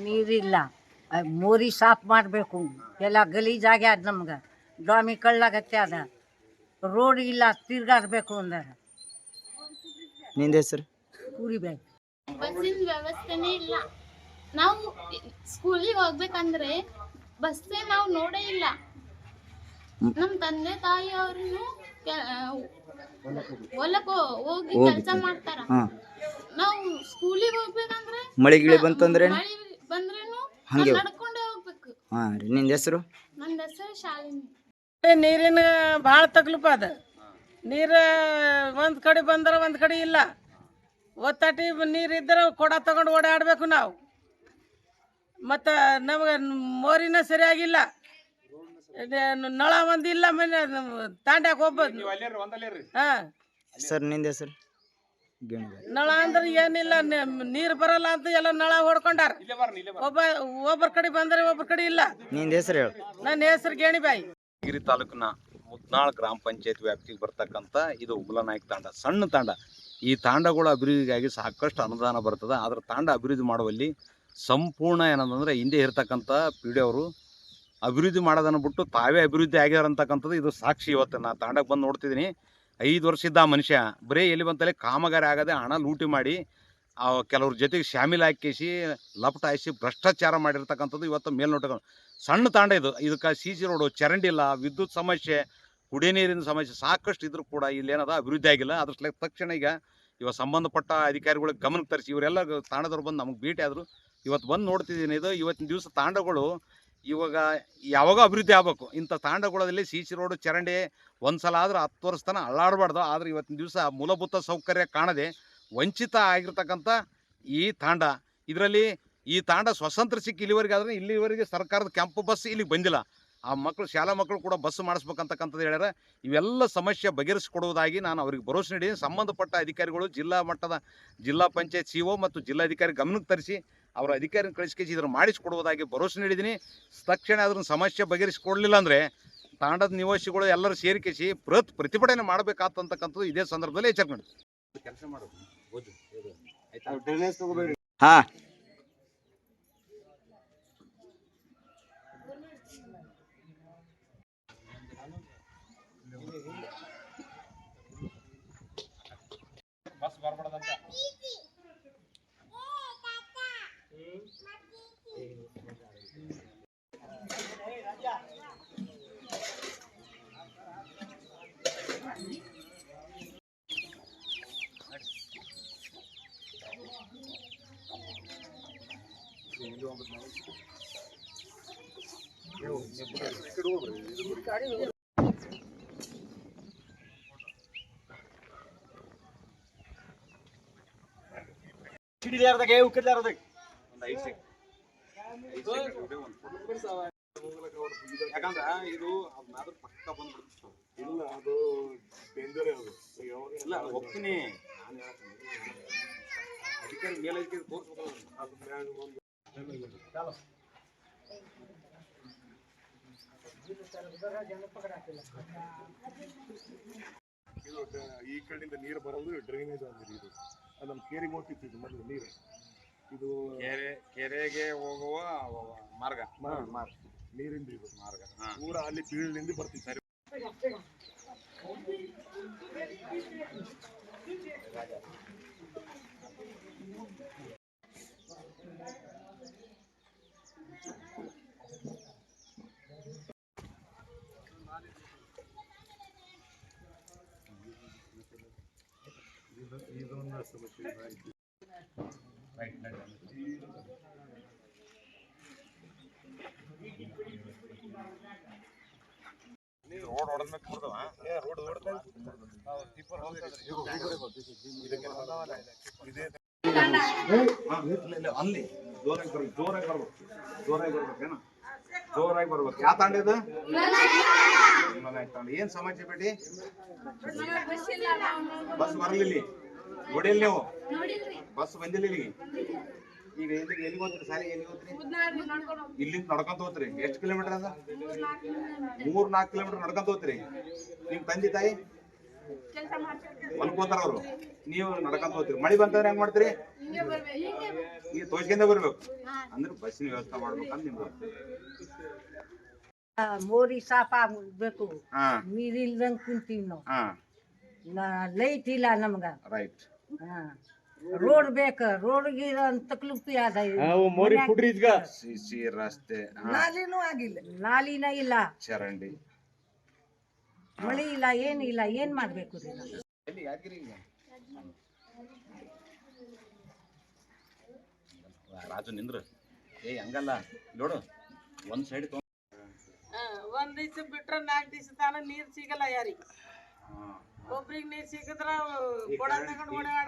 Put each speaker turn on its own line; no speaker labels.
ನೀರಿಲ್ಲ, ಮೋರಿ ಸಾಫ್ ಮಾಡಬೇಕು. ಎಲ್ಲ ಗಲೀಜಾಗ್ಯದ ನಮ್ಗೆ, ಡ್ವಾಮಿ ಕಳ್ಳಾಗತ್ತೆ ಅದ. ರೋಡ್ ಇಲ್ಲ, ತಿರ್ಗಾಡ್ಬೇಕು ಅಂದ್ರೆ.
ನಿಂದ ಹೆಸರು?
ಕುರಿಬೇಕು.
ಬಸ್ಸಿನ ವ್ಯವಸ್ಥೆನೇ ಇಲ್ಲ. ನಾವು ಸ್ಕೂಲಿಗೆ ಹೋಗ್ಬೇಕಂದ್ರೆ ಬಸ್ಸೇ ನಾವು ನೋಡೇ ಇಲ್ಲ. ನಮ್ಮ ತಂದೆ ತಾಯಿ ಅವ್ರೂ ಹೊಲಕ್ಕೆ ಹೋಗಿ ಕೆಲಸ ಮಾಡ್ತಾರ. ನಾವು ಸ್ಕೂಲಿಗೆ ಹೋಗ್ಬೇಕಂದ್ರೆ
ಮಳೆ ಬಂತಂದ್ರೆ
ಬಂದ್ರೇನು ನಡ್ಕೊಂಡೇ ಹೋಗ್ಬೇಕು.
ನಿಂದ ಹೆಸರು?
ನನ್ನ ಹೆಸರು ಶಾಲಿನಿ.
ನೀರಿನ ಭಾಳ ತಕ್ಲೀಫ ಅದ. ನೀರು ಒಂದು ಕಡೆ ಬಂದ್ರೆ ಒಂದು ಕಡೆ ಇಲ್ಲ. ಒತ್ತಾಟಿ ನೀರು ಇದ್ರೆ ಕೊಡ ತಗೊಂಡು ಓಡಾಡಬೇಕು ನಾವು. ಮತ್ತು ನಮಗೆ ಮೋರಿನ ಸರಿಯಾಗಿಲ್ಲ, ನಳ ಒಂದಿಲ್ಲ, ಮನೆ ತಾಂಡ್ಯಾಕ ಹೋಗ್ಬೋದು. ಹಾಂ
ಸರ್, ನಿಂದ ಹೆಸರು?
ನಳ ಅಂದ್ರೆ ಏನಿಲ್ಲ, ನೀರು ಬರಲ್ಲ ಅಂತ ಎಲ್ಲ ನಳ ಹೊಡ್ಕೊಂಡಾರ. ಒಬ್ಬರ ಕಡೆ ಬಂದರೆ ಒಬ್ಬರ ಕಡೆ ಇಲ್ಲ.
ನಿಂದ ಹೆಸರು ಹೇಳು?
ನನ್ನ ಹೆಸರು ಗೇಣಿಬಾಯಿ.
ಗಿರಿ ತಾಲೂಕಿನ ಮುದ್ನಾಳ್ ಗ್ರಾಮ ಪಂಚಾಯತ್ ವ್ಯಾಪ್ತಿಗೆ ಬರ್ತಕ್ಕಂಥ ಇದು ಉಬ್ಲನಾಯಕ್ ತಾಂಡ, ಸಣ್ಣ ತಾಂಡ. ಈ ತಾಂಡಗಳ ಅಭಿವೃದ್ಧಿಗಾಗಿ ಸಾಕಷ್ಟು ಅನುದಾನ ಬರ್ತದೆ. ಆದರೆ ತಾಂಡ ಅಭಿವೃದ್ಧಿ ಮಾಡುವಲ್ಲಿ ಸಂಪೂರ್ಣ ಏನಂತಂದರೆ ಹಿಂದೆ ಇರತಕ್ಕಂಥ ಪೀಡೆ ಅವರು ಅಭಿವೃದ್ಧಿ ಮಾಡೋದನ್ನು ಬಿಟ್ಟು ತಾವೇ ಅಭಿವೃದ್ಧಿ ಆಗ್ಯಾರ ಅಂತಕ್ಕಂಥದ್ದು ಇದು ಸಾಕ್ಷಿ. ಇವತ್ತು ನಾನು ತಾಂಡಕ್ಕೆ ಬಂದು ನೋಡ್ತಿದ್ದೀನಿ. 5 ವರ್ಷದ ಆ ಮನುಷ್ಯ ಬರೀ ಎಲ್ಲಿ ಬಂತಲೇ ಕಾಮಗಾರಿ ಆಗದೆ ಹಣ ಲೂಟಿ ಮಾಡಿ ಕೆಲವ್ರ ಜೊತೆಗೆ ಶಾಮೀಲ್ ಹಾಕಿಸಿ ಲಪಟ ಹಾಯಿಸಿ ಭ್ರಷ್ಟಾಚಾರ ಮಾಡಿರ್ತಕ್ಕಂಥದ್ದು ಇವತ್ತು ಮೇಲ್ನೋಟಗಳು. ಸಣ್ಣ ತಾಂಡ ಇದು. ಇದಕ್ಕೆ CC ರೋಡು, ಚರಂಡಿ ಇಲ್ಲ, ವಿದ್ಯುತ್ ಸಮಸ್ಯೆ, ಕುಡಿಯ ನೀರಿನ ಸಮಸ್ಯೆ ಸಾಕಷ್ಟು ಇದ್ರೂ ಕೂಡ ಇಲ್ಲೇನದ ಅಭಿವೃದ್ಧಿ ಆಗಿಲ್ಲ. ಅದ್ರ ತಕ್ಷಣ ಇವಾಗ ಸಂಬಂಧಪಟ್ಟ ಅಧಿಕಾರಿಗಳಿಗೆ ಗಮನಕ್ಕೆ ತರಿಸಿ ಇವರೆಲ್ಲ ತಾಂಡದವ್ರು ಬಂದು ನಮಗೆ ಭೇಟಿ ಆದರು. ಇವತ್ತು ಬಂದು ನೋಡ್ತಿದ್ದೀನಿ. ಇದು ಇವತ್ತಿನ ದಿವಸ ತಾಂಡಗಳು ಇವಾಗ ಯಾವಾಗ ಅಭಿವೃದ್ಧಿ ಆಗಬೇಕು. ಇಂಥ ತಾಂಡಗಳಲ್ಲಿ CC ರೋಡು, ಚರಂಡಿ ಒಂದು ಸಲ ಆದ್ರೆ 10 ವರ್ಷ ತನಕ ಅಳ್ಳಾಡಬಾರ್ದು. ಆದರೆ ಇವತ್ತಿನ ದಿವಸ ಮೂಲಭೂತ ಸೌಕರ್ಯ ಕಾಣದೆ ವಂಚಿತ ಆಗಿರ್ತಕ್ಕಂಥ ಈ ತಾಂಡ. ಇದರಲ್ಲಿ ಈ ತಾಂಡ ಸ್ವತಂತ್ರ ಸಿಕ್ಕಿ ಇಲ್ಲಿವರೆಗೆ ಆದರೆ ಇಲ್ಲಿವರೆಗೆ ಸರ್ಕಾರದ ಕೆಂಪು ಬಸ್ ಇಲ್ಲಿಗೆ ಬಂದಿಲ್ಲ. ಆ ಮಕ್ಕಳು, ಶಾಲಾ ಮಕ್ಕಳು ಕೂಡ ಬಸ್ ಮಾಡಿಸ್ಬೇಕಂತಕ್ಕಂಥದ್ದು ಹೇಳ್ಯಾರ. ಇವೆಲ್ಲ ಸಮಸ್ಯೆ ಬಗೆಹರಿಸಿಕೊಡುವುದಾಗಿ ನಾನು ಅವ್ರಿಗೆ ಭರವಸೆ ನೀಡಿ ಸಂಬಂಧಪಟ್ಟ ಅಧಿಕಾರಿಗಳು, ಜಿಲ್ಲಾ ಮಟ್ಟದ ಜಿಲ್ಲಾ ಪಂಚಾಯತ್ CO ಮತ್ತು ಜಿಲ್ಲಾಧಿಕಾರಿ ಗಮನಕ್ಕೆ ತರಿಸಿ ಅವರ ಅಧಿಕಾರಿನ ಕಳಿಸ್ಕೇಸಿ ಇದನ್ನು ಮಾಡಿಸ್ಕೊಡುವುದಾಗಿ ಭರವಸೆ ನೀಡಿದ್ದೀನಿ. ತಕ್ಷಣ ಅದ್ರ ಸಮಸ್ಯೆ ಬಗೆಹರಿಸಿಕೊಡ್ಲಿಲ್ಲ ಅಂದರೆ ತಾಂಡದ ನಿವಾಸಿಗಳು ಎಲ್ಲರೂ ಸೇರಿಕೇಸಿ ಪ್ರತಿಭಟನೆ ಮಾಡಬೇಕಾಗ್ತಕ್ಕಂಥದ್ದು ಇದೇ ಸಂದರ್ಭದಲ್ಲಿ ಎಚ್ಚರಿಕೆ ಮಾಡಿ ಕೆಲಸ ಮಾಡೋದು.
ಹಾಂ,
ಬಸ್ ಬರ್ಬಾರ್ದಂತ ಯಾಕಂದ್ರೆ ಇದು ಅದ್ರ ಪಕ್ಕ ಬಂದ್ಬಿಡ್ತು. ಇಲ್ಲ, ಅದು ಡೇಂಜರ್. ಇಲ್ಲ, ಹೋಗ್ತೀನಿ ನಾನು ಅಧಿಕಾರಿ ಮೇಲಧಿಕಾರಿ ತೋರಿಸ್ಬೇಕು.
ಈ ಕಡೆಯಿಂದ ನೀರು ಬರೋದು ಡ್ರೈನೇಜ್ ಅಂದ್ರೆ ಇದು ನಮ್ಮ ಕೇರಿಗೆ ಹೋಗ್ತಿತ್ತು ಮೊದಲು ನೀರು. ಇದು
ಕೆರೆಗೆ ಹೋಗುವ ಮಾರ್ಗ,
ನೀರಿಂದ ಇದು ಮಾರ್ಗ ಪೂರ ಅಲ್ಲಿ ಬೀಳಿನಿಂದ ಬರ್ತಿತ್ತು. ಇದೊಂದು ಸಮಸ್ಯೆ ಆಯಿತು.
ರೋಡ್ ಹೊಡೆದ್ಮೇಲೆ ಕೊಡ್ದವ
ರೋಡ್
ಅಲ್ಲಿ ಜೋರಾಗಿ ಬರ್ಬೇಕೇನ? ಜೋರಾಗಿ ಬರ್ಬೇಕು. ಯಾವ ತಾಂಡ ಇದು? ಏನ್ ಸಮಸ್ಯೆ ಬೇಟಿ? ಬಸ್ ಬರಲಿಲ್ಲ, ನೋಡಿಲ್ಲ ನೀವು? ಬಸ್ ಬಂದಿಲ್ಲ ಇಲ್ಲಿಗೆ. ಈಗ ಎಲ್ಲಿಗೆ ಹೋಗ್ತೀರಿ? ಸಾಲಿಗೆ ಎಲ್ಲಿಗೆ ಹೋಗ್ತೀರಿ? ಇಲ್ಲಿಂದ ನಡ್ಕೊಂತ ಹೋಗ್ತೀರಿ? ಎಷ್ಟು ಕಿಲೋಮೀಟರ್ ಅದ? 3-4 ಕಿಲೋಮೀಟರ್ ನಡ್ಕೊಂತ ಹೋಗ್ತೀರಿ. ನಿಮ್ ತಂದೆ ತಾಯಿ ಮಲ್ಕೋತಾರ, ಅವರು ನೀವು ನಡ್ಕೊಂತ ಹೋಗ್ತೀರಿ. ಮಳಿ ಬಂತಂದ್ರೆ ಹೆಂಗ್ ಮಾಡ್ತೀರಿ? ಈಗ ತೋಚ್ಕೊಂಡ ಬರ್ಬೇಕು ಅಂದ್ರೆ ಬಸ್ಸಿನ ವ್ಯವಸ್ಥೆ ಮಾಡ್ಬೇಕಂತ ನಿಮ್ದು.
ಮೋರಿ ಸಾಪ್ ಆಗ್ಬೇಕು,
ಹಾ
ನೀರಿಲ್ದಂಗ್ ಕುಂತೀವಿ ನಾವು.
ಹಾ
ಲೈಟ್ ಇಲ್ಲ ನಮ್ಗ.
ರೈಟ್.
ರೋಡ್ ಬೇಕು, ರೋಡ್ಗೆ ತಕ್ಲುಫಿ ಅದ.
ಸಿಸಿ ರಸ್ತೆ,
ನಾಲಿನ ಇಲ್ಲ,
ಚರಂಡಿ,
ಮಳಿ ಇಲ್ಲ, ಏನಿಲ್ಲ. ಏನ್ ಮಾಡ್ಬೇಕು ರೀ ನಾವು?
ಎಲ್ಲಿ ಯಾದಗಿರಿ ಈಗ? ರಾಜು ನಿಂದ್ರ ಹಂಗಲ್ಲ ನೋಡು, ಒಂದ್ ಸೈಡ್
ಒಂದ್ ದಿವ್ಸ ಬಿಟ್ರ 4 ದಿವಸ ತಾನ ನೀರ್ ಸಿಗಲ್ಲ ಯಾರಿಗೆ. ಒಬ್ರಿಗೆ ನೀರ್ ಸಿಕ್ಕಿದ್ರ ಕೊಡ ತಗೊಂಡ್ ಓಡಾಡ